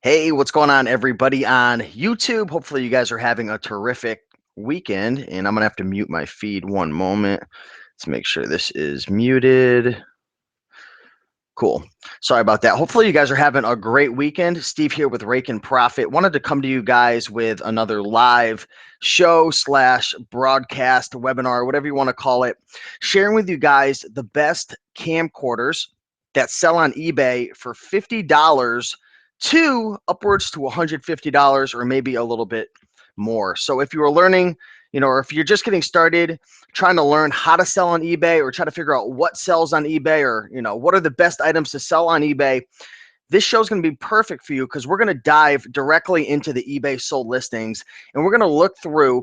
Hey, what's going on, everybody on YouTube? Hopefully, you guys are having a terrific weekend. And I'm going to have to mute my feed one moment. Let's make sure this is muted. Cool. Sorry about that. Hopefully, you guys are having a great weekend. Steve here with Raiken Profit. Wanted to come to you guys with another live show slash broadcast, webinar, whatever you want to call it, sharing with you guys the best camcorders that sell on eBay for $50 to upwards to $150 or maybe a little bit more. So if you are learning, or if you're just getting started trying to learn how to sell on eBay or try to figure out what sells on eBay or, what are the best items to sell on eBay, this show is going to be perfect for you because we're going to dive directly into the eBay sold listings and we're going to look through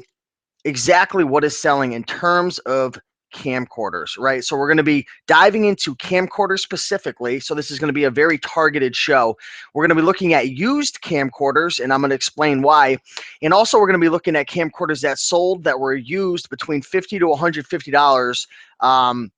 exactly what is selling in terms of camcorders, right? So we're going to be diving into camcorders specifically. So this is going to be a very targeted show. We're going to be looking at used camcorders, and I'm going to explain why. And also we're going to be looking at camcorders that sold that were used between $50 to $150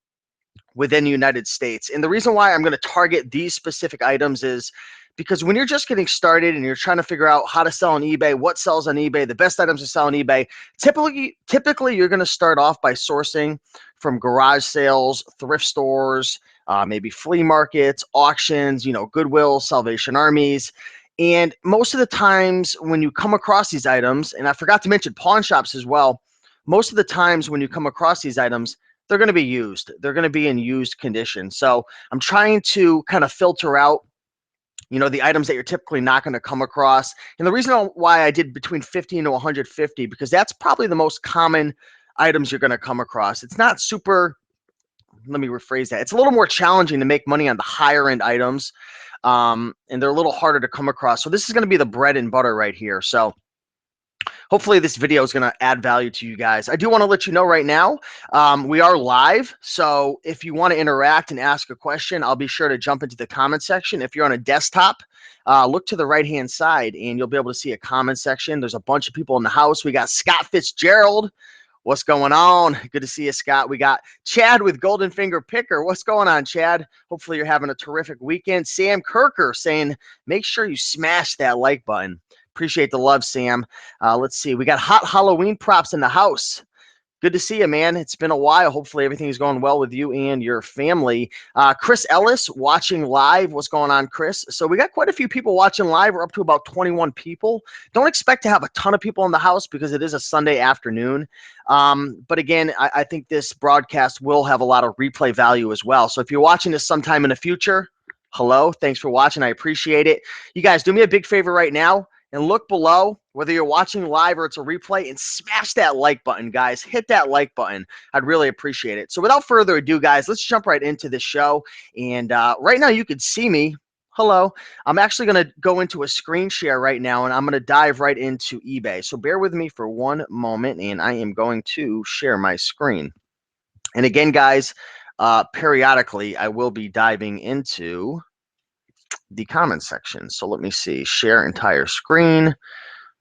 within the United States. And the reason why I'm going to target these specific items is because when you're just getting started and you're trying to figure out how to sell on eBay, what sells on eBay, the best items to sell on eBay, typically you're going to start off by sourcing from garage sales, thrift stores, maybe flea markets, auctions, Goodwill, Salvation Armies. And most of the times when you come across these items, and I forgot to mention pawn shops as well, most of the times when you come across these items, they're going to be used. They're going to be in used condition. So I'm trying to kind of filter out the items that you're typically not going to come across. And the reason why I did between 50 and 150, because that's probably the most common items you're going to come across. It's not super, let me rephrase that. It's a little more challenging to make money on the higher end items. And they're a little harder to come across. So this is going to be the bread and butter right here. So hopefully this video is going to add value to you guys. I do want to let you know right now, we are live. So if you want to interact and ask a question, I'll be sure to jump into the comment section. If you're on a desktop, look to the right-hand side and you'll be able to see a comment section. There's a bunch of people in the house. We got Scott Fitzgerald. What's going on? Good to see you, Scott. We got Chad with Golden Finger Picker. What's going on, Chad? Hopefully you're having a terrific weekend. Sam Kirker saying, make sure you smash that like button. Appreciate the love, Sam. Let's see. We got hot Halloween props in the house. Good to see you, man. It's been a while. Hopefully everything is going well with you and your family. Chris Ellis watching live. What's going on, Chris? So we got quite a few people watching live. We're up to about 21 people. Don't expect to have a ton of people in the house because it is a Sunday afternoon. But again, I think this broadcast will have a lot of replay value as well. So if you're watching this sometime in the future, hello. Thanks for watching. I appreciate it. You guys, do me a big favor right now. And look below, whether you're watching live or it's a replay, and smash that like button, guys. Hit that like button. I'd really appreciate it. So without further ado, guys, let's jump right into this show. And right now you can see me. Hello. I'm actually going to go into a screen share right now, and I'm going to dive right into eBay. So bear with me for one moment, and I am going to share my screen. And again, guys, periodically I will be diving into the comment section. So let me see, share entire screen.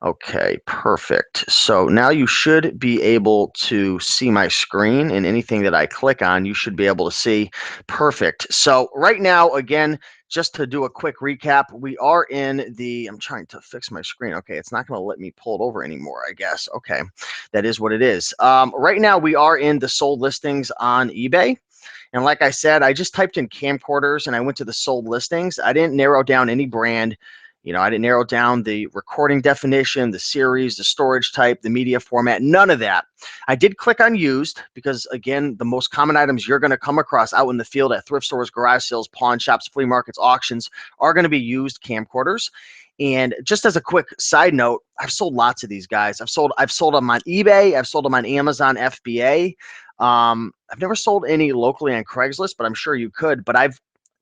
Okay, perfect. So now you should be able to see my screen, and anything that I click on, you should be able to see. Perfect. So right now, again, just to do a quick recap, we are in the, I'm trying to fix my screen. Okay, it's not going to let me pull it over anymore, I guess. Okay, that is what it is. Right now, we are in the sold listings on eBay. And like I said, I just typed in camcorders and I went to the sold listings. I didn't narrow down any brand. I didn't narrow down the recording definition, the series, the storage type, the media format, none of that. I did click on used because, again, the most common items you're going to come across out in the field at thrift stores, garage sales, pawn shops, flea markets, auctions are going to be used camcorders. And just as a quick side note, I've sold lots of these guys. I've sold them on eBay. I've sold them on Amazon FBA. I've never sold any locally on Craigslist, but I'm sure you could. But I've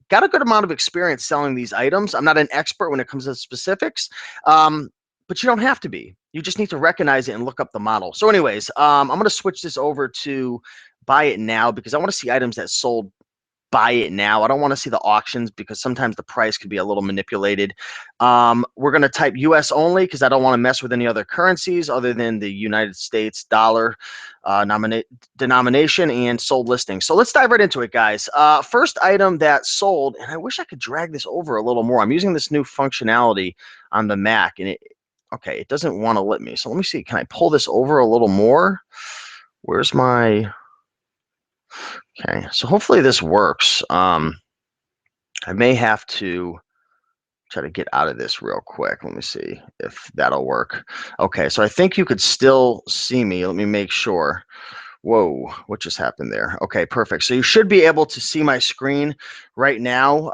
got a good amount of experience selling these items. I'm not an expert when it comes to specifics, but you don't have to be. You just need to recognize it and look up the model. So anyways, I'm going to switch this over to buy it now because I want to see items that sold buy it now. I don't want to see the auctions because sometimes the price could be a little manipulated. We're going to type US only because I don't want to mess with any other currencies other than the United States dollar denomination and sold listing. So let's dive right into it, guys. First item that sold, and I wish I could drag this over a little more. I'm using this new functionality on the Mac, and okay, it doesn't want to let me. So let me see. Can I pull this over a little more? Where's my... Okay, so hopefully this works. I may have to try to get out of this real quick. Let me see if that'll work. Okay, so I think you could still see me. Let me make sure. Whoa, what just happened there? Okay, perfect. So you should be able to see my screen right now.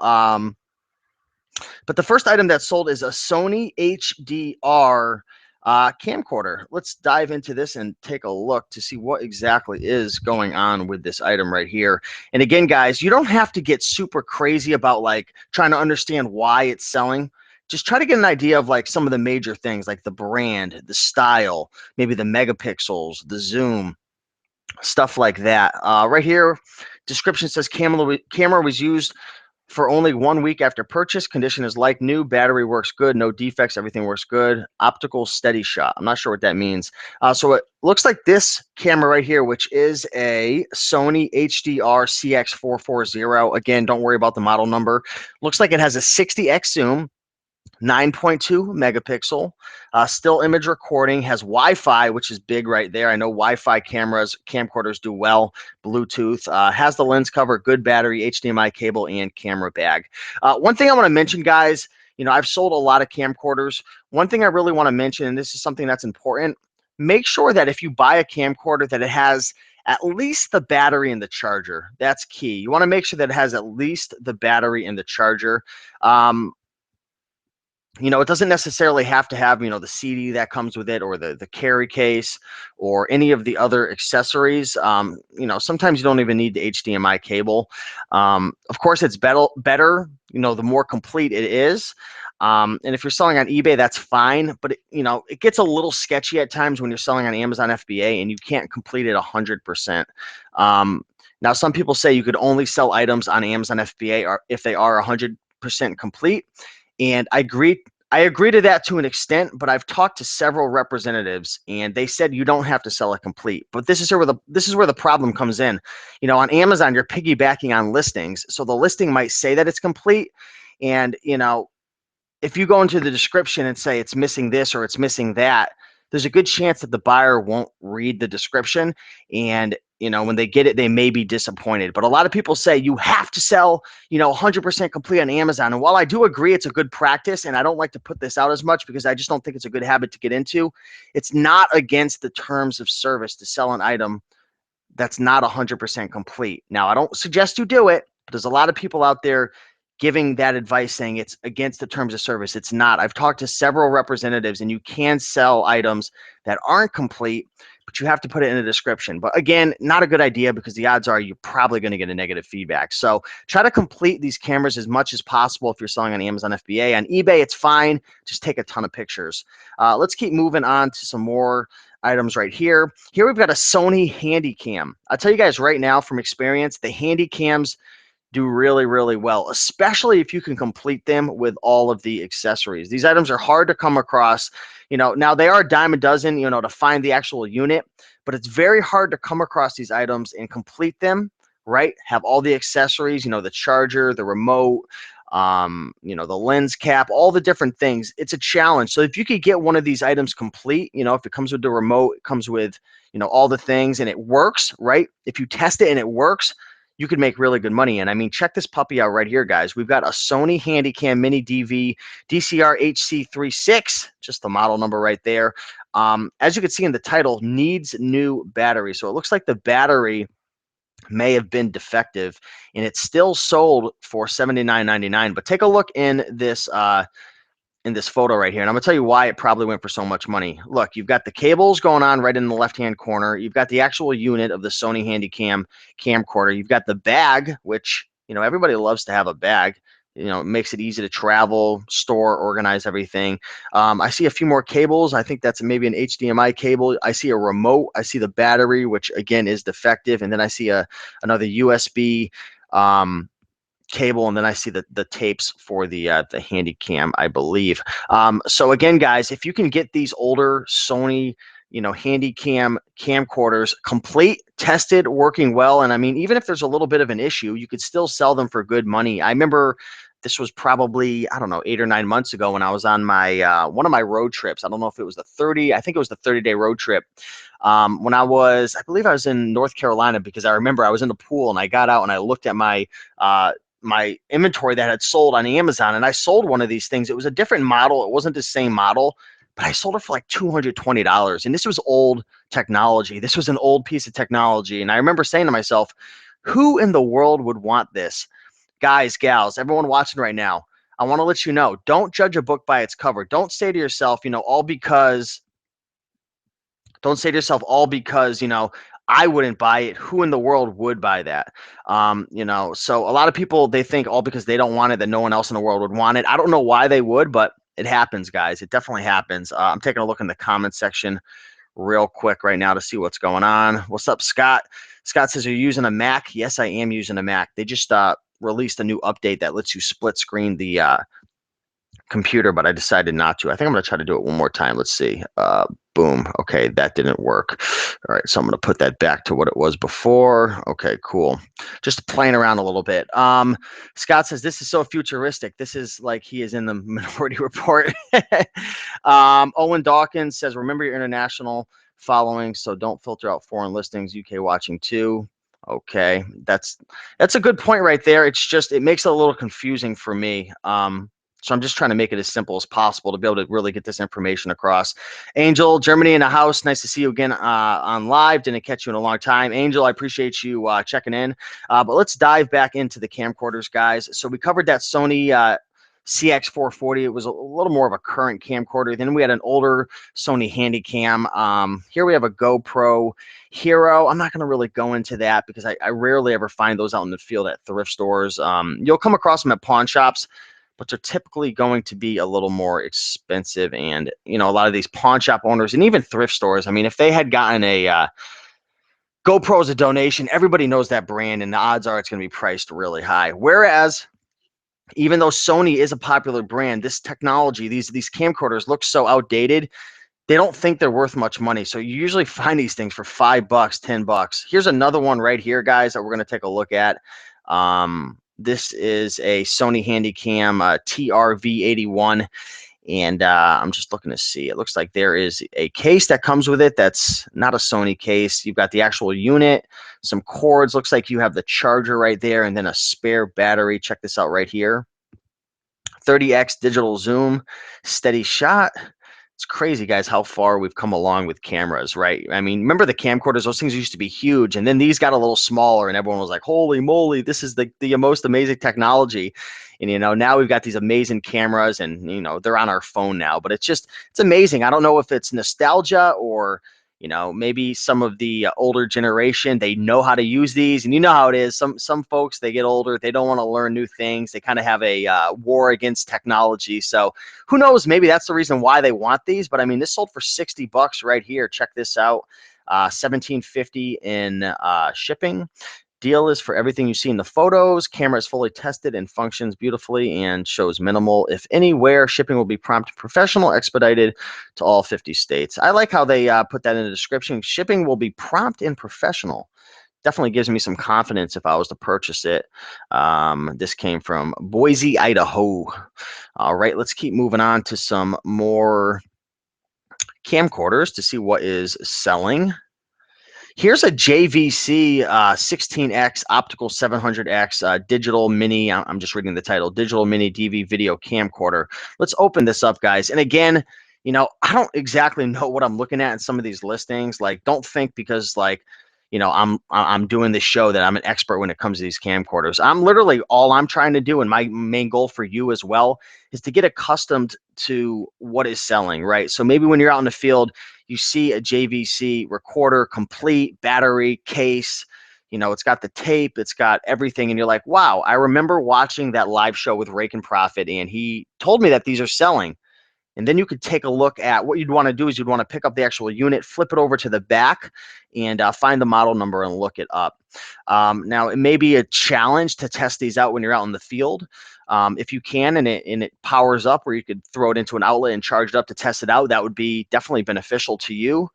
But the first item that sold is a Sony HDR camcorder. Let's dive into this and take a look to see what exactly is going on with this item right here. And again, guys, you don't have to get super crazy about like trying to understand why it's selling. Just try to get an idea of like some of the major things like the brand, the style, maybe the megapixels, the zoom, stuff like that. Right here, description says camera was used for only 1 week after purchase. Condition is like new. Battery works good. No defects. Everything works good. Optical steady shot. I'm not sure what that means. So it looks like this camera right here, which is a Sony HDR CX440. Again, don't worry about the model number. Looks like it has a 60x zoom. 9.2 megapixel, still image recording, has Wi-Fi, which is big right there. I know Wi-Fi cameras, camcorders do well. Bluetooth, has the lens cover, good battery, HDMI cable, and camera bag. One thing I want to mention, guys, you know, I've sold a lot of camcorders. One thing I really want to mention, and this is something that's important, make sure that if you buy a camcorder that it has at least the battery and the charger. That's key. You want to make sure that it has at least the battery and the charger. You know, it doesn't necessarily have to have, you know, the CD that comes with it or the carry case or any of the other accessories. You know, sometimes you don't even need the HDMI cable. Of course, it's better, you know, the more complete it is. And if you're selling on eBay, that's fine. But, you know, it gets a little sketchy at times when you're selling on Amazon FBA and you can't complete it 100%. Now, some people say you could only sell items on Amazon FBA or if they are 100% complete. And I agree to that to an extent, but I've talked to several representatives and they said you don't have to sell it complete. But this is where the problem comes in. You know, on Amazon, you're piggybacking on listings. So the listing might say that it's complete. And, you know, if you go into the description and say it's missing this or it's missing that, there's a good chance that the buyer won't read the description. And, you know, when they get it, they may be disappointed. But a lot of people say you have to sell, you know, 100% complete on Amazon. And while I do agree it's a good practice, and I don't like to put this out as much because I just don't think it's a good habit to get into, it's not against the terms of service to sell an item that's not 100% complete. Now, I don't suggest you do it, but there's a lot of people out there giving that advice saying it's against the terms of service. It's not. I've talked to several representatives and you can sell items that aren't complete, but you have to put it in the description. But again, not a good idea because the odds are you're probably going to get a negative feedback. So try to complete these cameras as much as possible if you're selling on Amazon FBA. On eBay, it's fine. Just take a ton of pictures. Let's keep moving on to some more items right here. Here we've got a Sony Handycam. I'll tell you guys right now from experience, the Handycams do really, really well, especially if you can complete them with all of the accessories. These items are hard to come across. You know, now they are a dime a dozen, you know, to find the actual unit, but it's very hard to come across these items and complete them, right? Have all the accessories, you know, the charger, the remote, you know, the lens cap, all the different things. It's a challenge. So if you could get one of these items complete, you know, if it comes with the remote, it comes with, you know, all the things and it works, right? If you test it and it works, you could make really good money. And I mean, check this puppy out right here, guys. We've got a Sony Handycam Mini DV DCR HC36, just the model number right there. As you can see in the title, needs new battery. So it looks like the battery may have been defective and it's still sold for $79.99. But take a look in this photo right here. And I'm gonna tell you why it probably went for so much money. Look, you've got the cables going on right in the left-hand corner. You've got the actual unit of the Sony Handycam camcorder. You've got the bag, which, you know, everybody loves to have a bag. You know, it makes it easy to travel, store, organize everything. I see a few more cables. I think that's maybe an HDMI cable. I see a remote. I see the battery, which again is defective. And then I see another USB cable, and then I see the tapes for the Handycam, I believe. So again, guys, if you can get these older Sony, Handycam camcorders complete, tested, working well, and I mean, even if there's a little bit of an issue, you could still sell them for good money. I remember this was probably, I don't know, 8 or 9 months ago when I was on my one of my road trips. I don't know if it was I think it was the 30-day road trip. When I believe I was in North Carolina, because I remember I was in the pool and I got out and I looked at my inventory that had sold on Amazon, and I sold one of these things. It was a different model. It wasn't the same model, but I sold it for like $220. And this was old technology. This was an old piece of technology. And I remember saying to myself, who in the world would want this? Guys, gals, everyone watching right now, I want to let you know, don't judge a book by its cover. Don't say to yourself, all because, I wouldn't buy it. Who in the world would buy that? So a lot of people, they think all because they don't want it, that no one else in the world would want it. I don't know why they would, but it happens, guys. It definitely happens. I'm taking a look in the comment section real quick right now to see what's going on. What's up, Scott? Scott says, are you using a Mac? Yes, I am using a Mac. They just released a new update that lets you split screen the computer, but I decided not to. I think I'm going to try to do it one more time. Let's see. Boom. Okay, that didn't work. All right, so I'm going to put that back to what it was before. Okay, cool. Just playing around a little bit. Scott says, this is so futuristic. This is like he is in the Minority Report. Owen Dawkins says, remember your international following, so don't filter out foreign listings. UK watching too. Okay, that's a good point right there. It's just, it makes it a little confusing for me. So I'm just trying to make it as simple as possible to be able to really get this information across. Angel, Germany in the house. Nice to see you again on live. Didn't catch you in a long time. Angel, I appreciate you checking in. But let's dive back into the camcorders, guys. So we covered that Sony CX440. It was a little more of a current camcorder. Then we had an older Sony Handycam. Here we have a GoPro Hero. I'm not going to really go into that because I rarely ever find those out in the field at thrift stores. You'll come across them at pawn shops, but they're typically going to be a little more expensive. And, a lot of these pawn shop owners and even thrift stores, I mean, if they had gotten a GoPro as a donation, everybody knows that brand, and the odds are it's going to be priced really high. Whereas, even though Sony is a popular brand, this technology, these camcorders look so outdated, they don't think they're worth much money. So you usually find these things for $5, $10. Here's another one right here, guys, that we're going to take a look at. This is a Sony Handycam Tr V81, and I'm just looking to see. It looks like there is a case that comes with it that's not a Sony case. You've got the actual unit, some cords. Looks like you have the charger right there, and then a spare battery. Check this out right here. 30x digital zoom, steady shot. It's crazy, guys, how far we've come along with cameras, right? I mean, remember the camcorders? Those things used to be huge, and then these got a little smaller, and everyone was like, holy moly, this is the most amazing technology. And, now we've got these amazing cameras, and, they're on our phone now. But it's amazing. I don't know if it's nostalgia or, maybe some of the older generation, they know how to use these. And you know how it is. Some folks, they get older, they don't want to learn new things. They kind of have a war against technology. So who knows, maybe that's the reason why they want these. But I mean, this sold for $60 right here. Check this out. $17.50 in shipping. Deal is for everything you see in the photos. Camera is fully tested and functions beautifully and shows minimal, if anywhere. Shipping will be prompt, professional, expedited to all 50 states. I like how they put that in the description. Shipping will be prompt and professional. Definitely gives me some confidence if I was to purchase it. This came from Boise, Idaho. All right, let's keep moving on to some more camcorders to see what is selling. Here's a JVC 16X optical 700X digital mini. I'm just reading the title, digital mini DV video camcorder. Let's open this up, guys. And again, I don't exactly know what I'm looking at in some of these listings. Like, don't think because I'm doing this show that I'm an expert when it comes to these camcorders. I'm literally, all I'm trying to do, and my main goal for you as well, is to get accustomed to what is selling, right? So maybe when you're out in the field, you see a JVC recorder, complete battery case, it's got the tape, it's got everything, and you're like, wow, I remember watching that live show with Raiken Profit, and he told me that these are selling. And then you could take a look at what you'd want to do is you'd want to pick up the actual unit, flip it over to the back, and find the model number and look it up. Now, it may be a challenge to test these out when you're out in the field. If you can, and it powers up, where you could throw it into an outlet and charge it up to test it out, that would be definitely beneficial to you.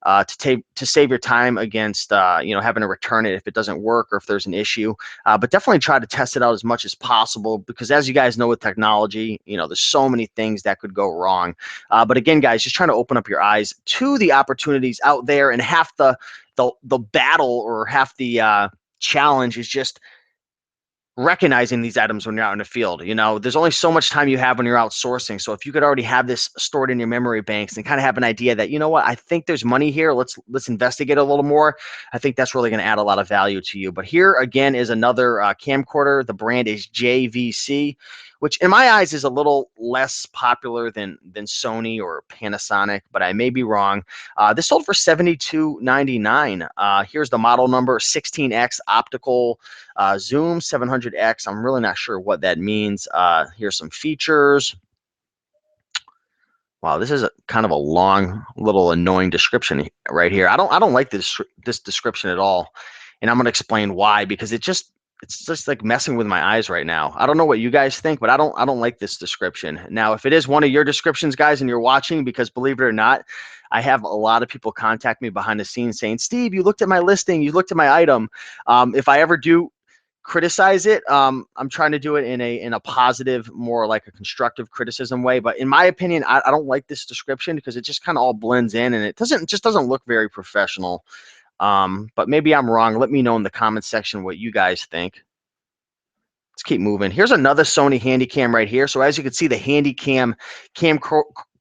To save your time against having to return it if it doesn't work or if there's an issue. But definitely try to test it out as much as possible, because as you guys know with technology, there's so many things that could go wrong. But again, guys, just trying to open up your eyes to the opportunities out there, and half the battle, or half the challenge, is just recognizing these items when you're out in the field. There's only so much time you have when you're outsourcing. So if you could already have this stored in your memory banks and kind of have an idea that, what, I think there's money here, let's investigate a little more, I think that's really going to add a lot of value to you. But here again is another camcorder. The brand is JVC, which in my eyes is a little less popular than Sony or Panasonic, but I may be wrong. This sold for $72.99. Here's the model number: 16x optical zoom, 700x. I'm really not sure what that means. Here's some features. Wow, this is kind of a long, little annoying description right here. I don't like this description at all, and I'm going to explain why, because it's just like messing with my eyes right now. I don't know what you guys think, but I don't like this description. Now, if it is one of your descriptions, guys, and you're watching, because believe it or not, I have a lot of people contact me behind the scenes saying, Steve, you looked at my listing, you looked at my item. If I ever do criticize it, I'm trying to do it in a positive, more like a constructive criticism way. But in my opinion, I don't like this description, because it just kind of all blends in, and it just doesn't look very professional. But maybe I'm wrong. Let me know in the comment section what you guys think. Let's keep moving. Here's another Sony Handycam right here. So as you can see, the Handycam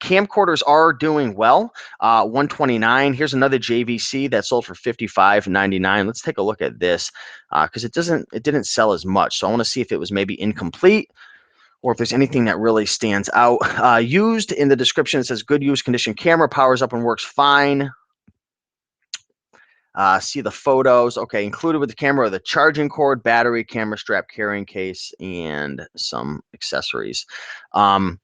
camcorders are doing well. 129. Here's another JVC that sold for $55.99. Let's take a look at this, because it didn't sell as much. So I want to see if it was maybe incomplete, or if there's anything that really stands out. Used in the description, it says good use condition camera, powers up and works fine. See the photos. Okay, included with the camera are the charging cord, battery, camera strap, carrying case, and some accessories. Let's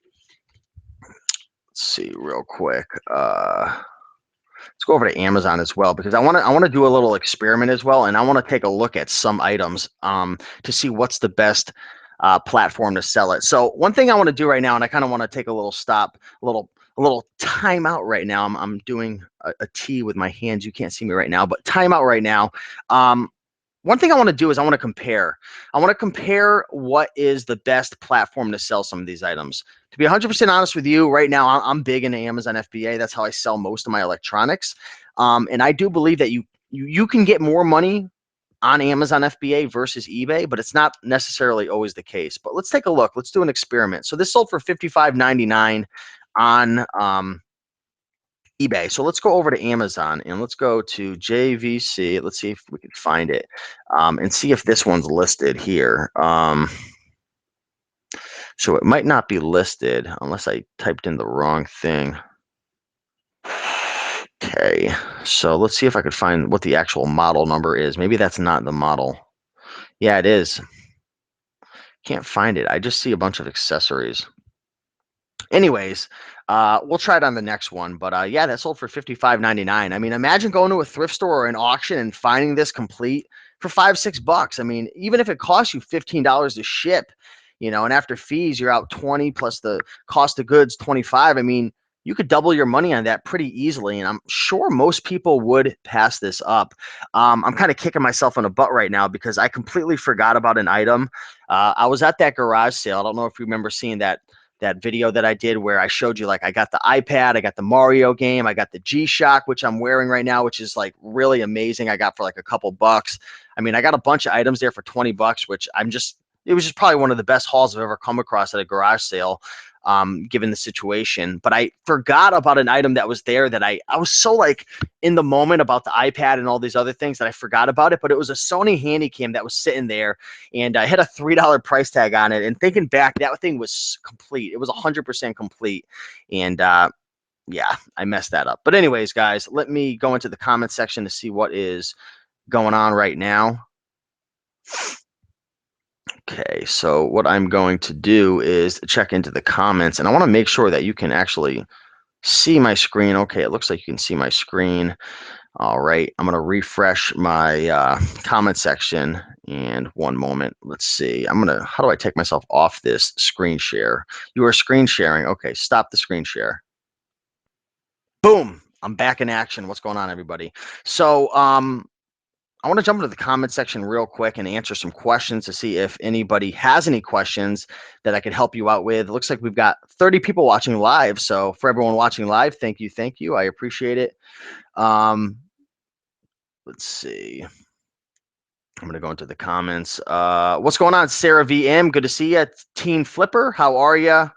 see real quick. Let's go over to Amazon as well, because I want to do a little experiment as well, and I want to take a look at some items to see what's the best platform to sell it. So one thing I want to do right now, and I kind of want to take a little stop, a little time out right now. I'm doing a T with my hands. You can't see me right now, but time out right now. One thing I want to do is I want to compare. I want to compare what is the best platform to sell some of these items. To be 100% honest with you, right now I'm big into Amazon FBA. That's how I sell most of my electronics. And I do believe that you can get more money on Amazon FBA versus eBay, but it's not necessarily always the case. But let's take a look. Let's do an experiment. So this sold for $55.99 on eBay. So let's go over to Amazon and let's go to JVC. Let's see if we can find it and see if this one's listed here. So it might not be listed unless I typed in the wrong thing. Okay, so let's see if I could find what the actual model number is. Maybe that's not the model. Yeah, it is. Can't find it. I just see a bunch of accessories. Anyways, we'll try it on the next one. But yeah, that sold for $55.99. I mean, imagine going to a thrift store or an auction and finding this complete for $5-6. I mean, even if it costs you $15 to ship, and after fees, you're out 20 plus the cost of goods 25. I mean, you could double your money on that pretty easily, and I'm sure most people would pass this up. I'm kind of kicking myself in the butt right now because I completely forgot about an item. I was at that garage sale. I don't know if you remember seeing that video that I did where I showed you, like, I got the iPad, I got the Mario game, I got the G-Shock, which I'm wearing right now, which is like really amazing. I got for like a couple bucks. I mean, I got a bunch of items there for 20 bucks, which it was just probably one of the best hauls I've ever come across at a garage sale, given the situation. But I forgot about an item that was there that I was so like in the moment about the iPad and all these other things that I forgot about it. But it was a Sony Handycam that was sitting there, and I had a $3 price tag on it. And thinking back, that thing was complete. It was 100% complete. And yeah, I messed that up. But anyways, guys, let me go into the comment section to see what is going on right now. Okay, so what I'm going to do is check into the comments, and I want to make sure that you can actually see my screen. Okay, it looks like you can see my screen. All right, I'm gonna refresh my comment section, and one moment. Let's see. How do I take myself off this screen share? You are screen sharing. Okay, stop the screen share. Boom, I'm back in action. What's going on, everybody? So, I want to jump into the comment section real quick and answer some questions to see if anybody has any questions that I could help you out with. It looks like we've got 30 people watching live. So for everyone watching live, thank you. Thank you. I appreciate it. Let's see. I'm going to go into the comments. What's going on, Sarah VM? Good to see you. Teen Flipper, how are you?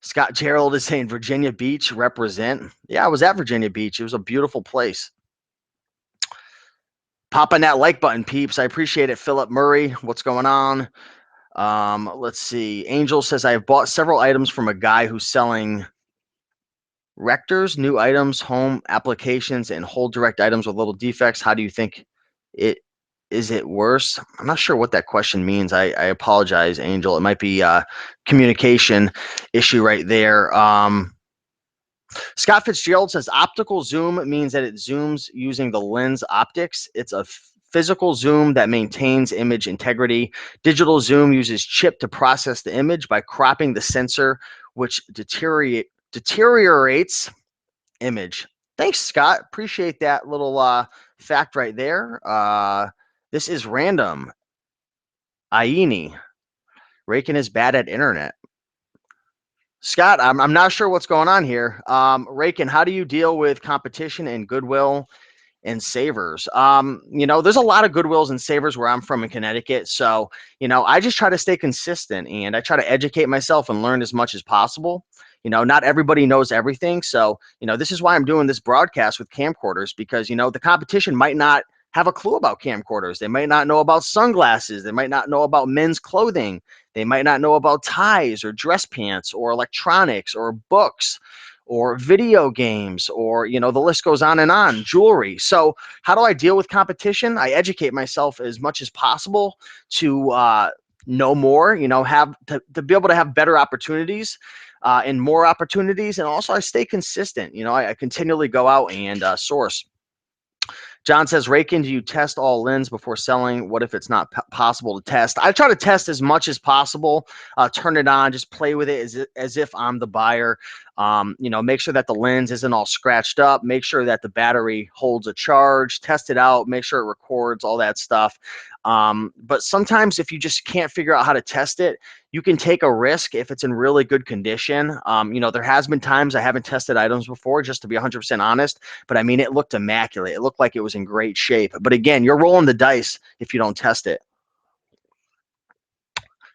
Scott Gerald is saying Virginia Beach represent. Yeah, I was at Virginia Beach. It was a beautiful place. Pop on that like button, peeps. I appreciate it. Philip Murray, what's going on? Let's see. Angel says, I have bought several items from a guy who's selling rectors, new items, home applications, and whole direct items with little defects. How do you think it is it worse? I'm not sure what that question means. I apologize, Angel. It might be a communication issue right there. Scott Fitzgerald says optical zoom means that it zooms using the lens optics. It's a physical zoom that maintains image integrity. Digital zoom uses chip to process the image by cropping the sensor, which deteriorates image. Thanks, Scott. Appreciate that little fact right there. This is random. Aini. Raiken is bad at internet. Scott, I'm not sure what's going on here. Raiken, how do you deal with competition and goodwill and savers? There's a lot of goodwills and savers where I'm from in Connecticut. So, I just try to stay consistent and I try to educate myself and learn as much as possible. Not everybody knows everything. So, this is why I'm doing this broadcast with camcorders because, the competition might not have a clue about camcorders. They might not know about sunglasses. They might not know about men's clothing. They might not know about ties or dress pants or electronics or books or video games or, the list goes on, jewelry. So how do I deal with competition? I educate myself as much as possible to know more, have to be able to have better opportunities and more opportunities. And also I stay consistent. I continually go out and source. John says, Raiken, do you test all lens before selling? What if it's not possible to test? I try to test as much as possible, turn it on, just play with it as if I'm the buyer. Make sure that the lens isn't all scratched up, make sure that the battery holds a charge, test it out, make sure it records, all that stuff. But sometimes if you just can't figure out how to test it, you can take a risk if it's in really good condition. There has been times I haven't tested items before, just to be 100% honest, but I mean, it looked immaculate. It looked like it was in great shape. But again, you're rolling the dice if you don't test it.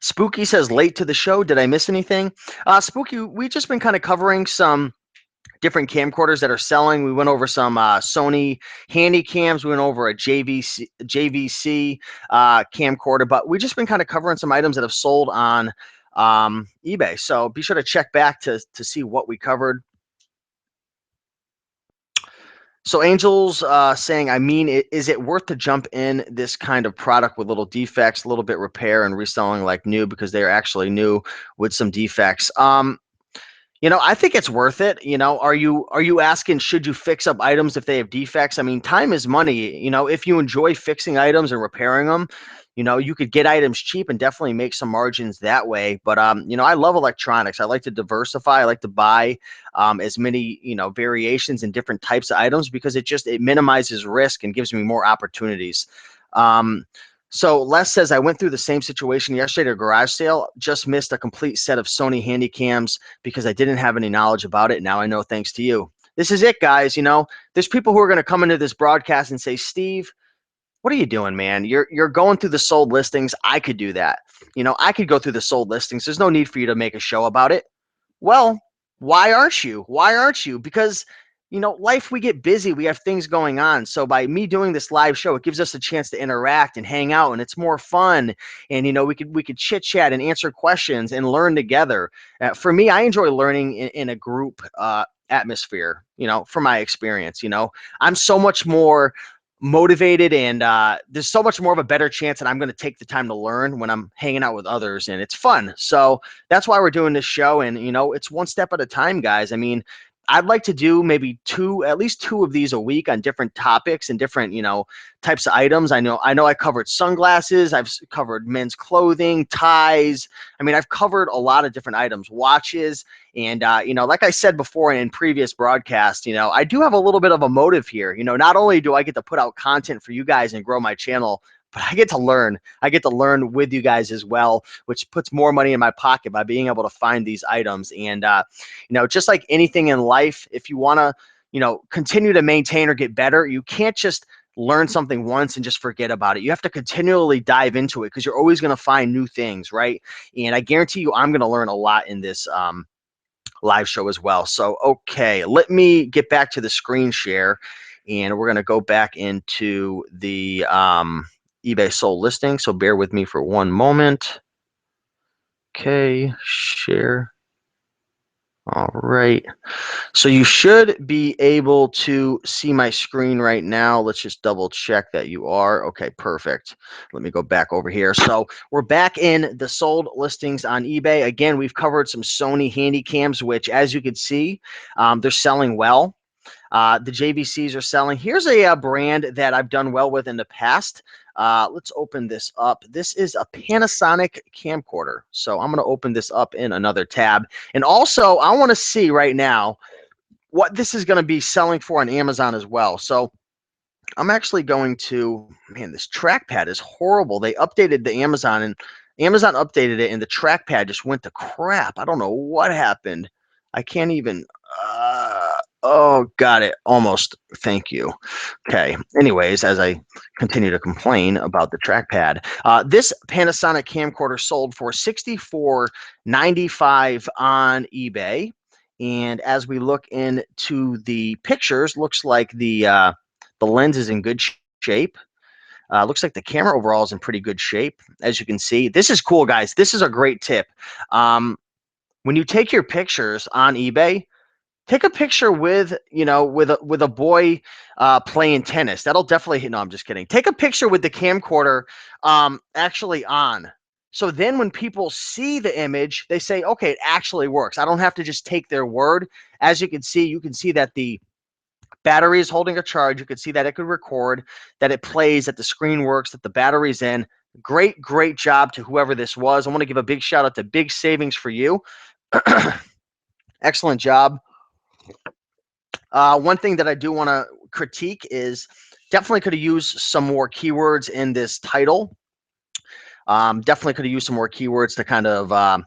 Spooky says, late to the show. Did I miss anything? Spooky, we've just been kind of covering some different camcorders that are selling. We went over some Sony Handycams. We went over a JVC camcorder, but we just been kind of covering some items that have sold on eBay. So be sure to check back to see what we covered. So Angel's saying, is it worth to jump in this kind of product with little defects, a little bit repair and reselling like new because they're actually new with some defects? I think it's worth it. Are you asking, should you fix up items if they have defects? I mean, time is money. If you enjoy fixing items and repairing them, you could get items cheap and definitely make some margins that way. But I love electronics. I like to diversify. I like to buy as many, variations and different types of items because it minimizes risk and gives me more opportunities. So Les says, I went through the same situation yesterday at a garage sale, just missed a complete set of Sony Handycams because I didn't have any knowledge about it. Now I know thanks to you. This is it, guys. There's people who are going to come into this broadcast and say, Steve, what are you doing, man? You're going through the sold listings. I could do that. I could go through the sold listings. There's no need for you to make a show about it. Well, why aren't you? Why aren't you? Because life, we get busy, we have things going on. So by me doing this live show, it gives us a chance to interact and hang out, and it's more fun. And we could chit chat and answer questions and learn together. For me, I enjoy learning in a group atmosphere. From my experience, I'm so much more motivated and there's so much more of a better chance that I'm going to take the time to learn when I'm hanging out with others, and it's fun. So that's why we're doing this show, and it's one step at a time, guys. I mean, I'd like to do maybe at least two of these a week on different topics and different, types of items. I know I covered sunglasses. I've covered men's clothing, ties. I mean, I've covered a lot of different items, watches. And, like I said before in previous broadcasts, I do have a little bit of a motive here. Not only do I get to put out content for you guys and grow my channel, but I get to learn. I get to learn with you guys as well, which puts more money in my pocket by being able to find these items. And, just like anything in life, if you want to, continue to maintain or get better, you can't just learn something once and just forget about it. You have to continually dive into it because you're always going to find new things, right? And I guarantee you, I'm going to learn a lot in this live show as well. So, okay, let me get back to the screen share, and we're going to go back into the eBay sold listing. So bear with me for one moment. Okay, share. All right. So you should be able to see my screen right now. Let's just double check that you are. Okay, perfect. Let me go back over here. So we're back in the sold listings on eBay. Again, we've covered some Sony Handycams, which as you can see, they're selling well. The JVCs are selling. Here's a brand that I've done well with in the past. Let's open this up. This is a Panasonic camcorder. So I'm going to open this up in another tab. And also, I want to see right now what this is going to be selling for on Amazon as well. So I'm actually going to, man, this trackpad is horrible. They updated the Amazon, and Amazon updated it, and the trackpad just went to crap. I don't know what happened. I can't even, oh, got it. Almost. Thank you. Okay. Anyways, as I continue to complain about the trackpad, this Panasonic camcorder sold for $64.95 on eBay. And as we look into the pictures, looks like the lens is in good shape. Looks like the camera overall is in pretty good shape. As you can see, this is cool, guys. This is a great tip. When you take your pictures on eBay, take a picture with, with a boy playing tennis. That'll definitely, no, I'm just kidding. Take a picture with the camcorder actually on. So then when people see the image, they say, okay, it actually works. I don't have to just take their word. As you can see that the battery is holding a charge. You can see that it could record, that it plays, that the screen works, that the battery's in. Great, great job to whoever this was. I want to give a big shout out to Big Savings for You. Excellent job. One thing that I do want to critique is definitely could have used some more keywords in this title. Definitely could have used some more keywords to kind of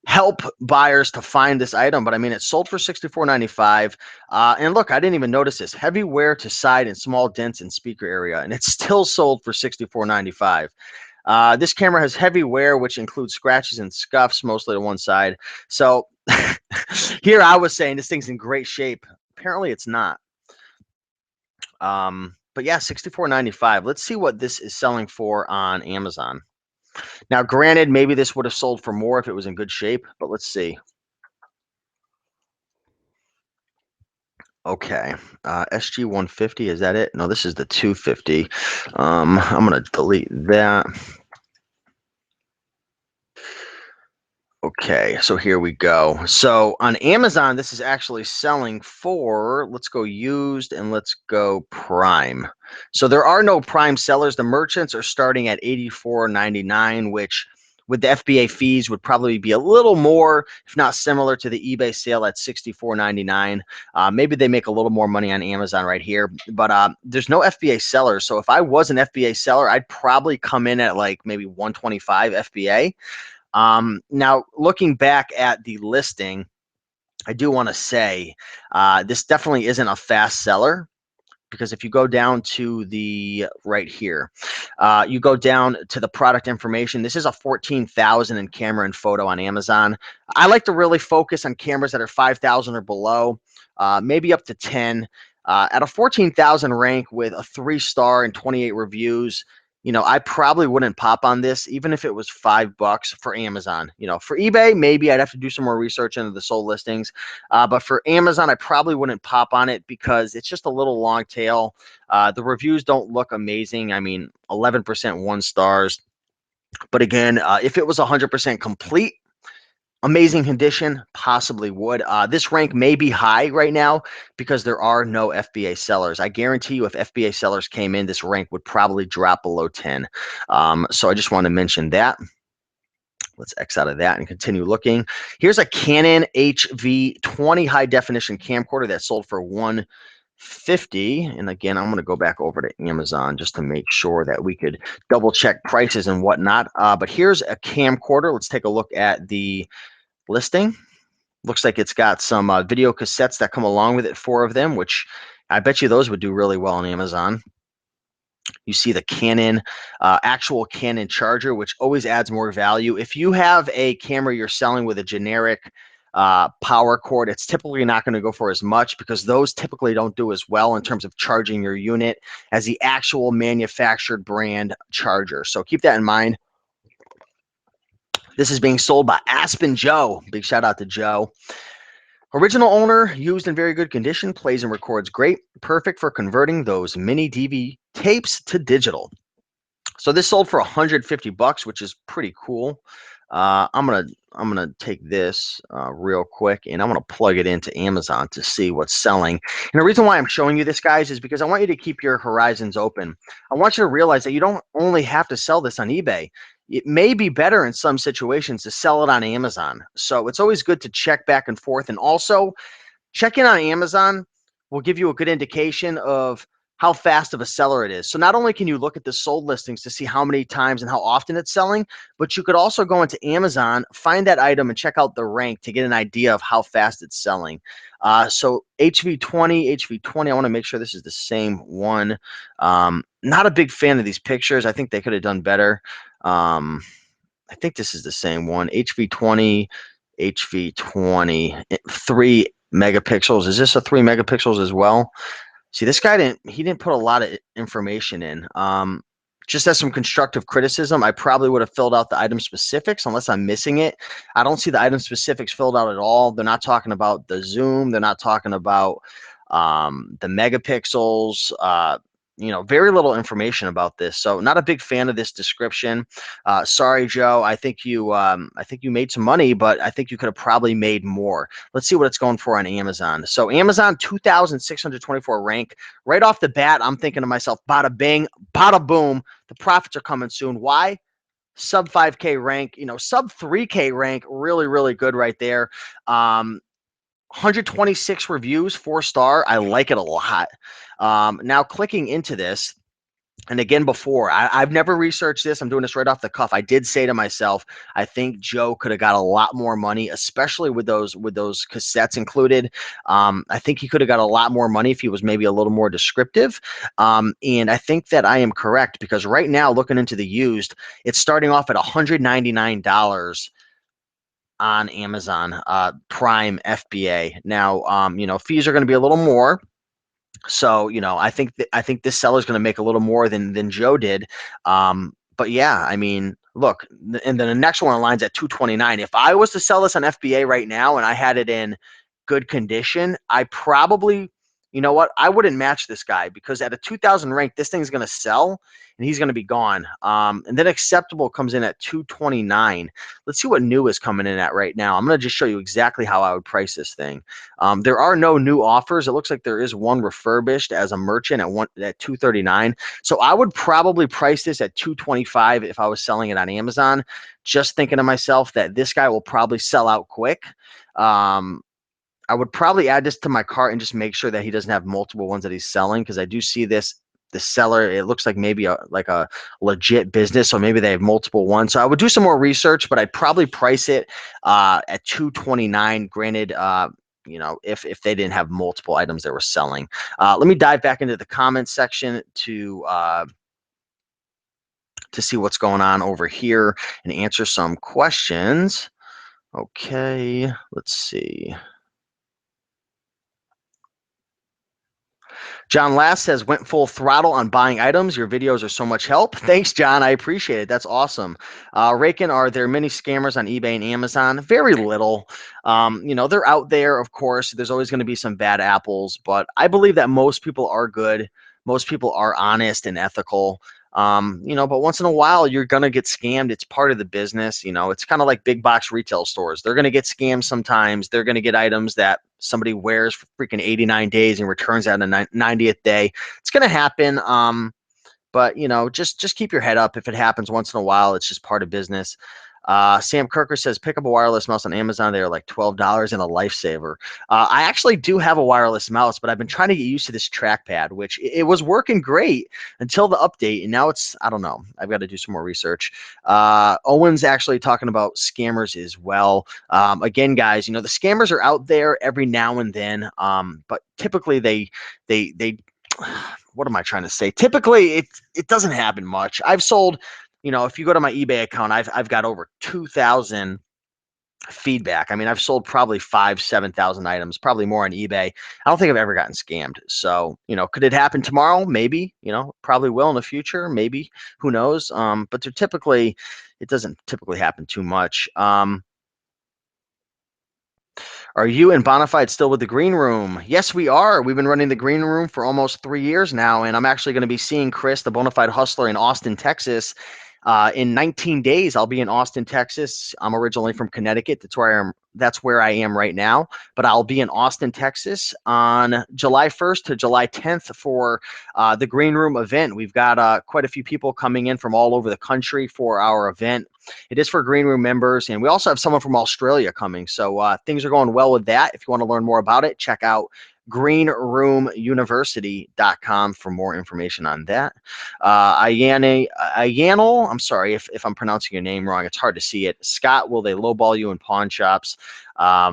help buyers to find this item. But I mean, it sold for $64.95. And look, I didn't even notice this. Heavy wear to side and small dents in speaker area. And it's still sold for $64.95. This camera has heavy wear, which includes scratches and scuffs, mostly to one side. So here I was saying this thing's in great shape. Apparently it's not. But yeah, $64.95. Let's see what this is selling for on Amazon. Now, granted, maybe this would have sold for more if it was in good shape, but let's see. Okay, SG 150, is that it? No, this is the 250. I'm gonna delete that. Okay, so here we go. So on Amazon, this is actually selling for, let's go used and let's go prime. So there are no prime sellers. The merchants are starting at $84.99, which with the FBA fees would probably be a little more, if not similar to the eBay sale at $64.99. Maybe they make a little more money on Amazon right here, but there's no FBA sellers. So if I was an FBA seller, I'd probably come in at like maybe 125 FBA. Now, looking back at the listing, I do want to say this definitely isn't a fast seller, because if you go down to the right here, you go down to the product information. This is a 14,000 in camera and photo on Amazon. I like to really focus on cameras that are 5,000 or below, maybe up to 10. At a 14,000 rank with a 3-star and 28 reviews, I probably wouldn't pop on this, even if it was $5 for Amazon. For eBay, maybe I'd have to do some more research into the sold listings. But for Amazon, I probably wouldn't pop on it because it's just a little long tail. The reviews don't look amazing. I mean, 11% 1 stars. But again, if it was 100% complete, amazing condition, possibly would. This rank may be high right now because there are no FBA sellers. I guarantee you if FBA sellers came in, this rank would probably drop below 10. So I just want to mention that. Let's X out of that and continue looking. Here's a Canon HV20 high definition camcorder that sold for $150. And again, I'm going to go back over to Amazon just to make sure that we could double check prices and whatnot. But here's a camcorder. Let's take a look at the listing. Looks like it's got some video cassettes that come along with it, 4 of them, which I bet you those would do really well on Amazon. You see the Canon, actual Canon charger, which always adds more value. If you have a camera you're selling with a generic power cord, it's typically not going to go for as much because those typically don't do as well in terms of charging your unit as the actual manufactured brand charger. So keep that in mind. This is being sold by Aspen Joe. Big shout out to Joe. Original owner, used in very good condition, plays and records great, perfect for converting those mini DV tapes to digital. So this sold for $150, which is pretty cool. I'm gonna take this real quick and I'm gonna plug it into Amazon to see what's selling. And the reason why I'm showing you this, guys, is because I want you to keep your horizons open. I want you to realize that you don't only have to sell this on eBay. It may be better in some situations to sell it on Amazon. So it's always good to check back and forth. And also, checking on Amazon will give you a good indication of how fast of a seller it is. So not only can you look at the sold listings to see how many times and how often it's selling, but you could also go into Amazon, find that item, and check out the rank to get an idea of how fast it's selling. So HV20, I want to make sure this is the same one. Not a big fan of these pictures. I think they could have done better. I think this is the same one. HV20, 3 megapixels. Is this a 3 megapixels as well? See, this guy didn't put a lot of information in. Just as some constructive criticism, I probably would have filled out the item specifics unless I'm missing it. I don't see the item specifics filled out at all. They're not talking about the zoom. They're not talking about the megapixels. Very little information about this. So not a big fan of this description. Sorry, Joe. I think you made some money, but I think you could have probably made more. Let's see what it's going for on Amazon. So Amazon 2,624 rank. Right off the bat, I'm thinking to myself, bada bing, bada boom. The profits are coming soon. Why? Sub 5K rank, sub 3K rank, really, really good right there. 126 reviews, 4-star. I like it a lot. Now clicking into this, and again, before I've never researched this. I'm doing this right off the cuff. I did say to myself, I think Joe could have got a lot more money, especially with those cassettes included. I think he could have got a lot more money if he was maybe a little more descriptive. And I think that I am correct because right now, looking into the used, it's starting off at $199 on Amazon Prime FBA. Now, fees are going to be a little more. So, I think this seller is going to make a little more than Joe did. But yeah, I mean, look, and then the next one aligns at 229. If I was to sell this on FBA right now and I had it in good condition, I probably, I wouldn't match this guy because at a 2,000 rank, this thing's going to sell and he's going to be gone. And then acceptable comes in at 229. Let's see what new is coming in at right now. I'm going to just show you exactly how I would price this thing. There are no new offers. It looks like there is one refurbished as a merchant at 239. So I would probably price this at 225 if I was selling it on Amazon. Just thinking to myself that this guy will probably sell out quick. I would probably add this to my cart and just make sure that he doesn't have multiple ones that he's selling because I do see the seller, it looks like maybe a legit business, so maybe they have multiple ones. So I would do some more research, but I'd probably price it at 229. Granted, if they didn't have multiple items they were selling. Let me dive back into the comments section to see what's going on over here and answer some questions. Okay, let's see. John Last says, went full throttle on buying items. Your videos are so much help. Thanks, John. I appreciate it. That's awesome. Raiken, are there many scammers on eBay and Amazon? Very little. They're out there, of course. There's always going to be some bad apples, but I believe that most people are good. Most people are honest and ethical. You know, but once in a while you're gonna get scammed. It's part of the business. You know, it's kind of like big box retail stores. They're gonna get scammed sometimes. They're gonna get items that somebody wears for freaking 89 days and returns out on the 90th day. It's gonna happen. But you know, just keep your head up. If it happens once in a while, it's just part of business. Sam Kirker says, pick up a wireless mouse on Amazon. They're like $12 and a lifesaver. I actually do have a wireless mouse, but I've been trying to get used to this trackpad, which it was working great until the update. And now it's, I don't know. I've got to do some more research. Owen's actually talking about scammers as well. Again, guys, you know, the scammers are out there every now and then. But typically they what am I trying to say? Typically, it doesn't happen much. I've sold, you know, if you go to my eBay account, I've got over 2,000 feedback. I mean, I've sold probably 7,000 items, probably more on eBay. I don't think I've ever gotten scammed. So, you know, could it happen tomorrow? Maybe. You know, probably will in the future. Maybe. Who knows? But they're typically, it doesn't typically happen too much. Are you and Bonafide still with the green room? Yes, we are. We've been running the green room for almost 3 years now, and I'm actually going to be seeing Chris, the Bonafide Hustler, in Austin, Texas. In 19 days, I'll be in Austin, Texas. I'm originally from Connecticut. That's where I am right now. But I'll be in Austin, Texas on July 1st to July 10th for the Green Room event. We've got quite a few people coming in from all over the country for our event. It is for Green Room members, and we also have someone from Australia coming. So things are going well with that. If you want to learn more about it, check out greenroomuniversity.com for more information on that. Ayanel, I'm sorry if I'm pronouncing your name wrong. It's hard to see it. Scott, will they lowball you in pawn shops? I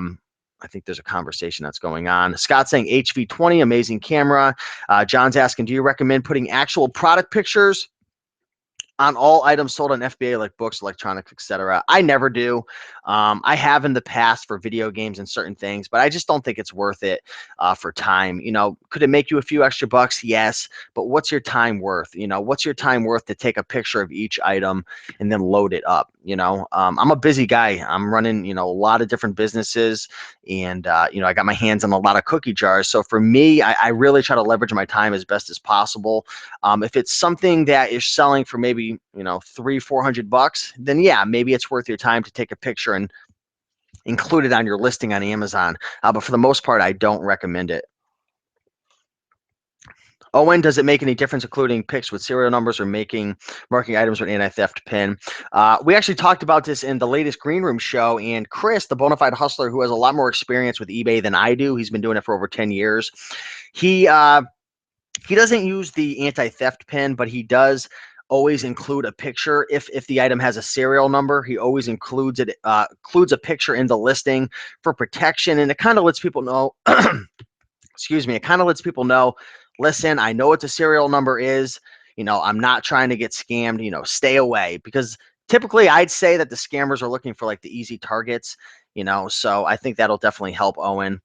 think there's a conversation that's going on. Scott saying HV20, amazing camera. John's asking, do you recommend putting actual product pictures on all items sold on FBA, like books, electronics, etc.? I never do. I have in the past for video games and certain things, but I just don't think it's worth it for time. You know, could it make you a few extra bucks? Yes, but what's your time worth? You know, what's your time worth to take a picture of each item and then load it up? You know, I'm a busy guy. I'm running, you know, a lot of different businesses, and you know, I got my hands on a lot of cookie jars. So for me, I really try to leverage my time as best as possible. If it's something that is selling for maybe, you know, $300-400, then yeah, maybe it's worth your time to take a picture and include it on your listing on Amazon. But for the most part, I don't recommend it. Owen, does it make any difference including pics with serial numbers or marking items with an anti-theft pin? We actually talked about this in the latest Green Room show, and Chris, the Bonafide Hustler, who has a lot more experience with eBay than I do, he's been doing it for over 10 years. He doesn't use the anti-theft pin, but he does always include a picture. If the item has a serial number, he always includes a picture in the listing for protection, and it kind of lets people know. Excuse me. It kind of lets people know. Listen, I know what the serial number is. You know, I'm not trying to get scammed. You know, stay away, because typically I'd say that the scammers are looking for like the easy targets. You know, so I think that'll definitely help Owen.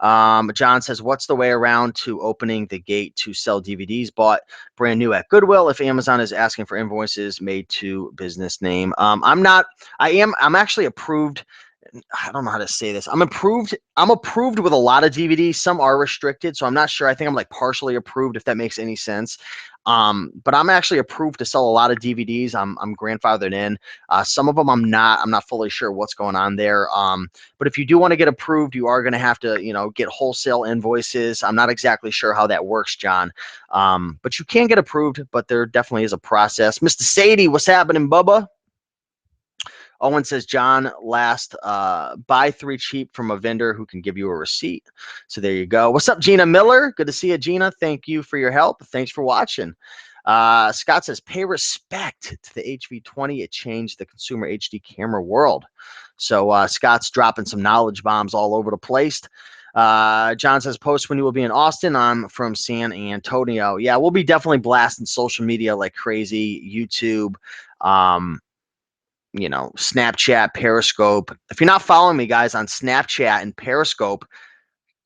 John says, what's the way around to opening the gate to sell DVDs bought brand new at Goodwill if Amazon is asking for invoices made to business name? I'm actually approved. I don't know how to say this. I'm approved with a lot of DVDs. Some are restricted, so I'm not sure. I think I'm like partially approved, if that makes any sense. But I'm actually approved to sell a lot of DVDs. I'm grandfathered in. Some of them I'm not. I'm not fully sure what's going on there. But if you do want to get approved, you are going to have to, you know, get wholesale invoices. I'm not exactly sure how that works, John. But you can get approved, but there definitely is a process. Mr. Sadie, what's happening, Bubba? Owen says, John, buy 3 cheap from a vendor who can give you a receipt. So there you go. What's up, Gina Miller? Good to see you, Gina. Thank you for your help. Thanks for watching. Scott says, pay respect to the HV20. It changed the consumer HD camera world. So Scott's dropping some knowledge bombs all over the place. John says, post when you will be in Austin. I'm from San Antonio. Yeah, we'll be definitely blasting social media like crazy, YouTube, you know, Snapchat, Periscope. If you're not following me, guys, on Snapchat and Periscope,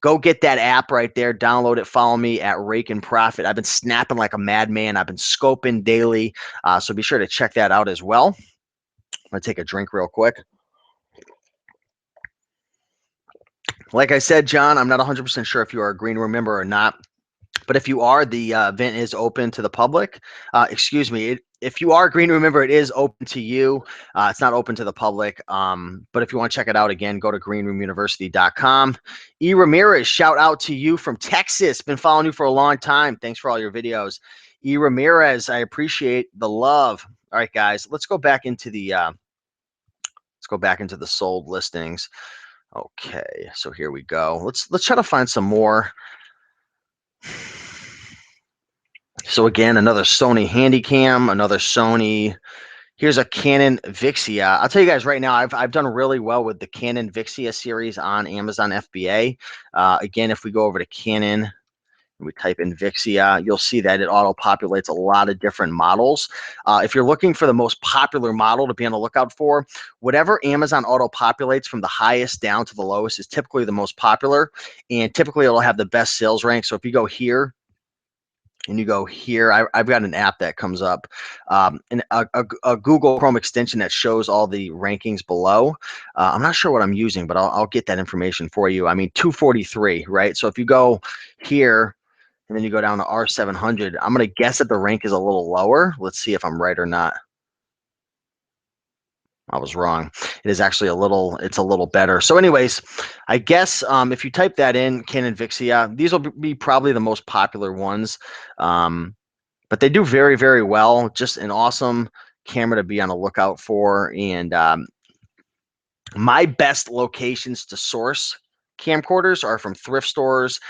go get that app right there. Download it. Follow me at Raiken Profit. I've been snapping like a madman. I've been scoping daily. So be sure to check that out as well. I'm going to take a drink real quick. Like I said, John, I'm not 100% sure if you are a Green Room member or not. But if you are, the event is open to the public. Excuse me. If you are green, remember it is open to you. It's not open to the public. But if you want to check it out again, go to greenroomuniversity.com. E. Ramirez, shout out to you from Texas. Been following you for a long time. Thanks for all your videos. E. Ramirez, I appreciate the love. All right, guys, let's go back into the sold listings. Okay, so here we go. Let's try to find some more. So again, another Sony Handycam, another Sony. Here's a Canon Vixia. I'll tell you guys right now, I've done really well with the Canon Vixia series on Amazon FBA. Again, if we go over to Canon and we type in Vixia, you'll see that it auto-populates a lot of different models. If you're looking for the most popular model to be on the lookout for, whatever Amazon auto-populates from the highest down to the lowest is typically the most popular, and typically it'll have the best sales rank. So if you go here, and you go here, I've got an app that comes up, and a Google Chrome extension that shows all the rankings below. I'm not sure what I'm using, but I'll get that information for you. I mean, 243, right? So if you go here and then you go down to R700, I'm going to guess that the rank is a little lower. Let's see if I'm right or not. I was wrong. It is actually it's a little better. So anyways, I guess if you type that in, Canon Vixia, these will be probably the most popular ones. But they do very, very well. Just an awesome camera to be on the lookout for. And my best locations to source camcorders are from thrift stores,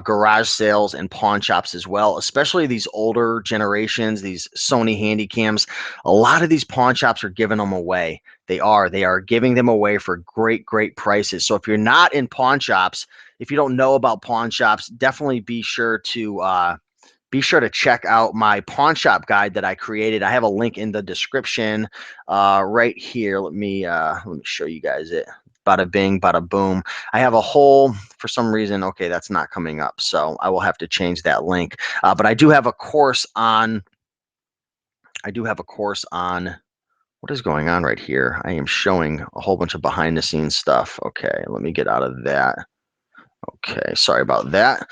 garage sales, and pawn shops as well, especially these older generations, these Sony Handycams. A lot of these pawn shops are giving them away. They are giving them away for great, great prices. So if you're not in pawn shops, if you don't know about pawn shops, definitely be sure to check out my pawn shop guide that I created. I have a link in the description right here. Let me show you guys it. Bada bing, bada boom. I have a whole, for some reason, okay, that's not coming up. So I will have to change that link. But I do have a course on, what is going on right here? I am showing a whole bunch of behind the scenes stuff. Okay, let me get out of that. Okay, sorry about that.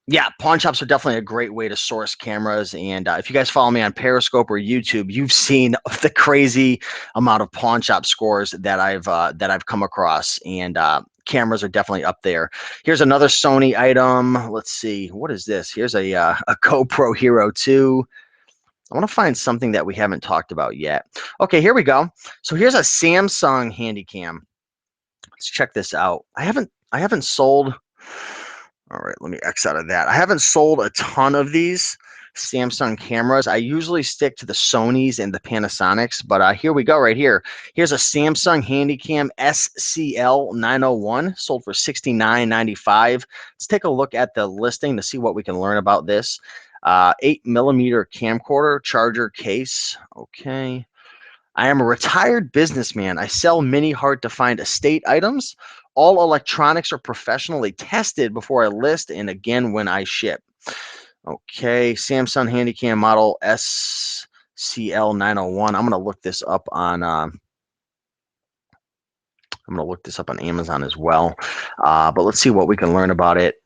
Yeah, pawn shops are definitely a great way to source cameras. And if you guys follow me on Periscope or YouTube, you've seen the crazy amount of pawn shop scores that I've come across. And cameras are definitely up there. Here's another Sony item. Let's see, what is this? Here's a GoPro Hero 2. I want to find something that we haven't talked about yet. Okay, here we go. So here's a Samsung Handycam. Let's check this out. I haven't sold. All right, let me X out of that. I haven't sold a ton of these Samsung cameras. I usually stick to the Sonys and the Panasonics, but here we go right here. Here's a Samsung Handycam Scl 901, sold for $69.95. Let's take a look at the listing to see what we can learn about this. 8mm camcorder, charger case. Okay. I am a retired businessman. I sell many hard-to-find estate items. All electronics are professionally tested before I list and again when I ship. Okay, Samsung Handycam model Scl 901. I'm going to look this up on Amazon as well. But let's see what we can learn about it.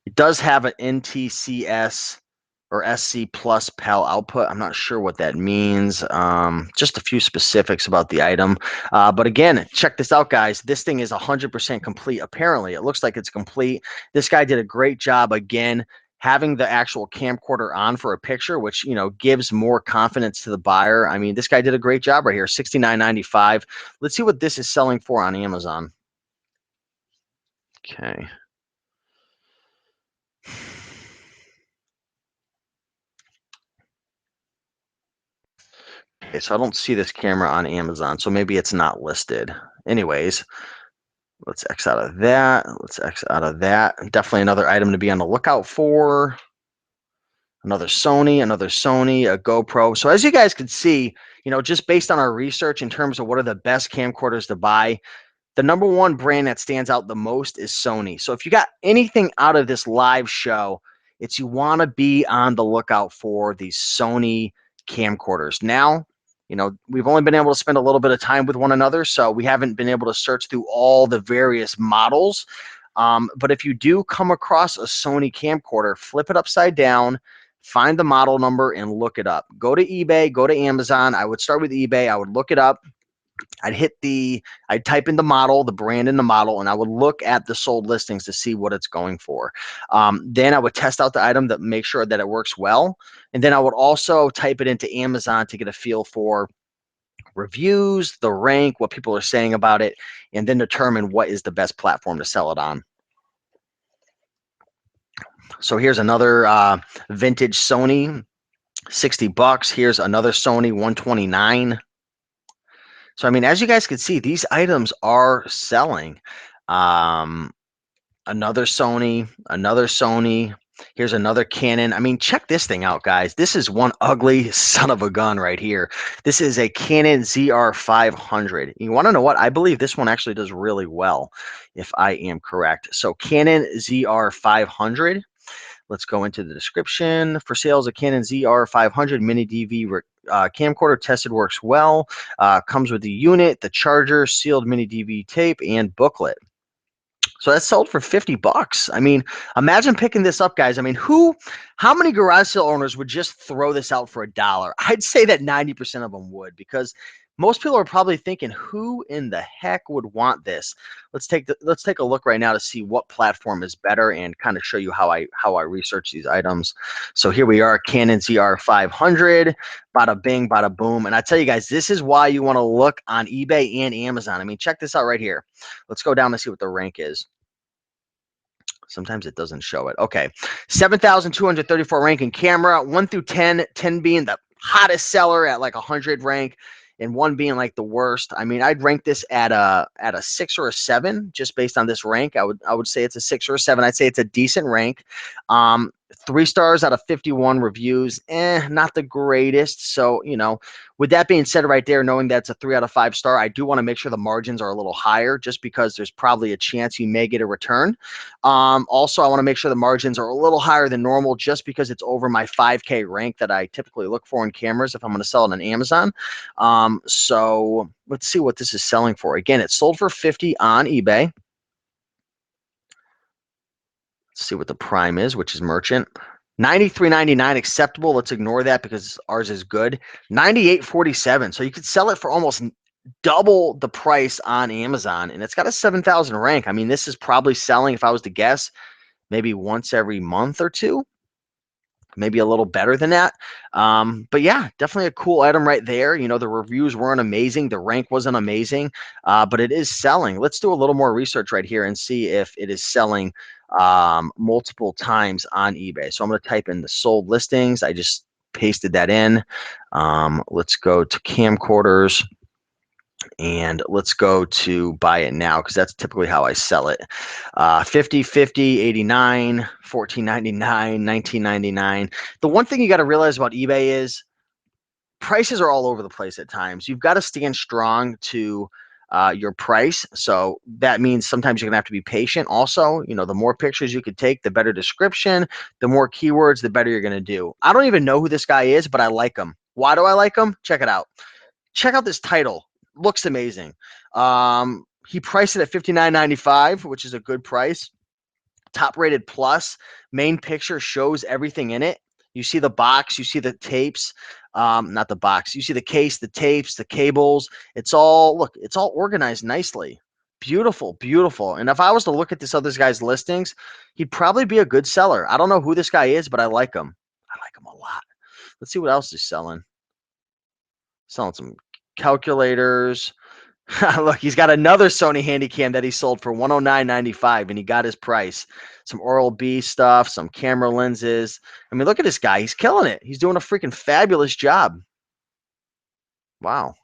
It does have an NTCS or SC plus PAL output. I'm not sure what that means. Just a few specifics about the item. But again, check this out, guys. This thing is 100% complete. Apparently, it looks like it's complete. This guy did a great job, again, having the actual camcorder on for a picture, which, you know, gives more confidence to the buyer. I mean, this guy did a great job right here, $69.95. Let's see what this is selling for on Amazon. Okay. Okay, so I don't see this camera on Amazon, so maybe it's not listed. Anyways, let's X out of that. Let's X out of that. Definitely another item to be on the lookout for. Another Sony, a GoPro. So as you guys can see, you know, just based on our research in terms of what are the best camcorders to buy, the number one brand that stands out the most is Sony. So if you got anything out of this live show, it's you want to be on the lookout for these Sony camcorders. Now, you know, we've only been able to spend a little bit of time with one another, so we haven't been able to search through all the various models. But if you do come across a Sony camcorder, flip it upside down, find the model number and look it up. Go to eBay, go to Amazon. I would start with eBay. I would look it up. I'd type in the model, the brand and the model, and I would look at the sold listings to see what it's going for. Then I would test out the item to make sure that it works well. And then I would also type it into Amazon to get a feel for reviews, the rank, what people are saying about it, and then determine what is the best platform to sell it on. So here's another vintage Sony, 60 bucks. Here's another Sony, 129. So, I mean, as you guys can see, these items are selling. Another Sony, another Sony. Here's another Canon. I mean, check this thing out, guys. This is one ugly son of a gun right here. This is a Canon ZR500. You want to know what? I believe this one actually does really well, if I am correct. So Canon ZR500. Let's go into the description. For sale is a Canon ZR500 mini DV camcorder, tested, works well. Comes with the unit, the charger, sealed mini DV tape, and booklet. So that's sold for 50 bucks. I mean, imagine picking this up, guys. I mean, how many garage sale owners would just throw this out for $1? I'd say that 90% of them would, because most people are probably thinking, who in the heck would want this? Let's take a look right now to see what platform is better and kind of show you how I research these items. So here we are, Canon ZR500, bada bing, bada boom. And I tell you guys, this is why you want to look on eBay and Amazon. I mean, check this out right here. Let's go down and see what the rank is. Sometimes it doesn't show it. Okay, 7,234 ranking camera, 1 through 10, 10 being the hottest seller at like 100 rank, and 1 being like the worst. I mean, I'd rank this at a 6 or a 7 just based on this rank. I would say it's a 6 or a 7. I'd say it's a decent rank. 3 stars out of 51 reviews. Not the greatest. So, you know, with that being said right there, knowing that's a 3 out of 5 star, I do want to make sure the margins are a little higher just because there's probably a chance you may get a return. Also, I want to make sure the margins are a little higher than normal just because it's over my 5K rank that I typically look for in cameras if I'm going to sell it on Amazon. So let's see what this is selling for. Again, it's sold for 50 on eBay. Let's see what the prime is, which is merchant. $93.99 acceptable. Let's ignore that because ours is good. $98.47. So you could sell it for almost double the price on Amazon, and it's got a 7,000 rank. I mean, this is probably selling, if I was to guess, maybe once every month or two, maybe a little better than that. But yeah, definitely a cool item right there. You know, the reviews weren't amazing. The rank wasn't amazing, but it is selling. Let's do a little more research right here and see if it is selling multiple times on eBay. So I'm going to type in the sold listings. I just pasted that in. Let's go to camcorders. And let's go to buy it now because that's typically how I sell it. 50, 50, 89, 14.99, 19.99. The one thing you got to realize about eBay is prices are all over the place at times. You've got to stand strong to your price. So that means sometimes you're gonna have to be patient. Also, you know, the more pictures you could take, the better description, the more keywords, the better you're gonna do. I don't even know who this guy is, but I like him. Why do I like him? Check it out. Check out this title. Looks amazing. He priced it at $59.95, which is a good price. Top rated plus. Main picture shows everything in it. You see the box, you see the tapes, not the box. You see the case, the tapes, the cables. It's all, look, it's all organized nicely. Beautiful, beautiful. And if I was to look at this other guy's listings, he'd probably be a good seller. I don't know who this guy is, but I like him. I like him a lot. Let's see what else he's selling. Selling some calculators. Look, he's got another Sony Handycam that he sold for $109.95, and he got his price. Some Oral-B stuff, some camera lenses. I mean, look at this guy. He's killing it. He's doing a freaking fabulous job. Wow.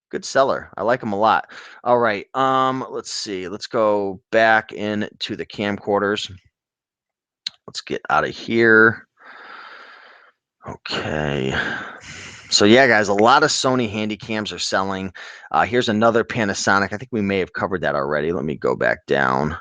Good seller. I like him a lot. All right. Let's see. Let's go back into the camcorders. Let's get out of here. Okay. So yeah, guys, a lot of Sony Handycams are selling. Here's another Panasonic. I think we may have covered that already. Let me go back down.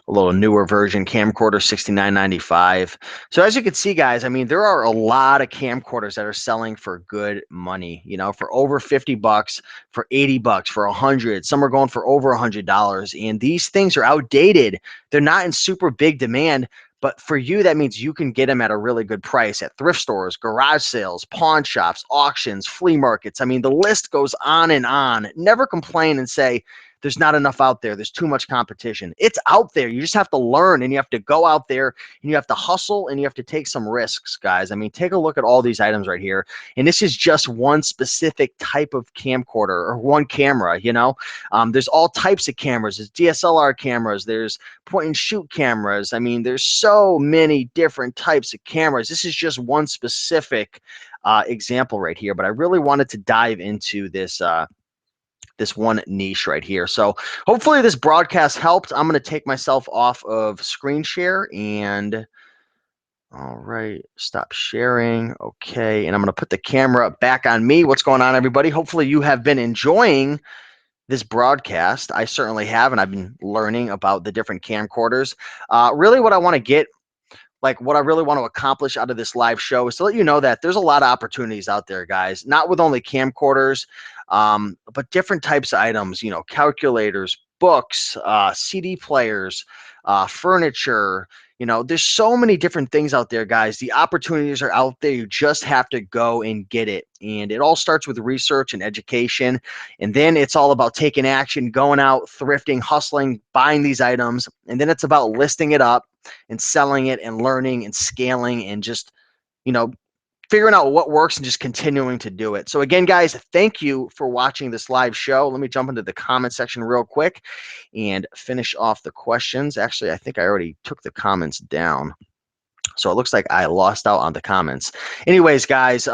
a little newer version, camcorder, $69.95. So as you can see, guys, I mean, there are a lot of camcorders that are selling for good money, you know, for over 50 bucks, for 80 bucks, for 100. Some are going for over $100. And these things are outdated. They're not in super big demand. But for you, that means you can get them at a really good price at thrift stores, garage sales, pawn shops, auctions, flea markets. I mean, the list goes on and on. Never complain and say, there's not enough out there. There's too much competition. It's out there. You just have to learn, and you have to go out there, and you have to hustle, and you have to take some risks, guys. I mean, take a look at all these items right here. And this is just one specific type of camcorder or one camera, you know. There's all types of cameras. There's DSLR cameras. There's point and shoot cameras. I mean, there's so many different types of cameras. This is just one specific example right here, but I really wanted to dive into this this one niche right here. So hopefully this broadcast helped. I'm going to take myself off of screen share and all right, stop sharing. Okay, and I'm going to put the camera back on me. What's going on, everybody? Hopefully you have been enjoying this broadcast. I certainly have, and I've been learning about the different camcorders. Really what I want to get, like what I really want to accomplish out of this live show is to let you know that there's a lot of opportunities out there, guys, not with only camcorders, but different types of items, you know, calculators, books, CD players, furniture. You know, there's so many different things out there, guys. The opportunities are out there. You just have to go and get it. And it all starts with research and education. And then it's all about taking action, going out, thrifting, hustling, buying these items. And then it's about listing it up and selling it and learning and scaling and just, you know, figuring out what works and just continuing to do it. So again, guys, thank you for watching this live show. Let me jump into the comment section real quick and finish off the questions. Actually, I think I already took the comments down. So it looks like I lost out on the comments. Anyways, guys,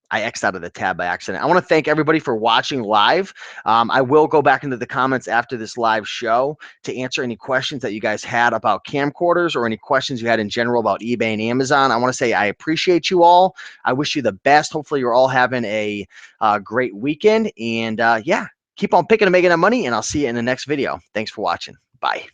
I X'd out of the tab by accident. I want to thank everybody for watching live. I will go back into the comments after this live show to answer any questions that you guys had about camcorders or any questions you had in general about eBay and Amazon. I want to say I appreciate you all. I wish you the best. Hopefully you're all having a great weekend. And yeah, keep on picking and making that money, and I'll see you in the next video. Thanks for watching. Bye.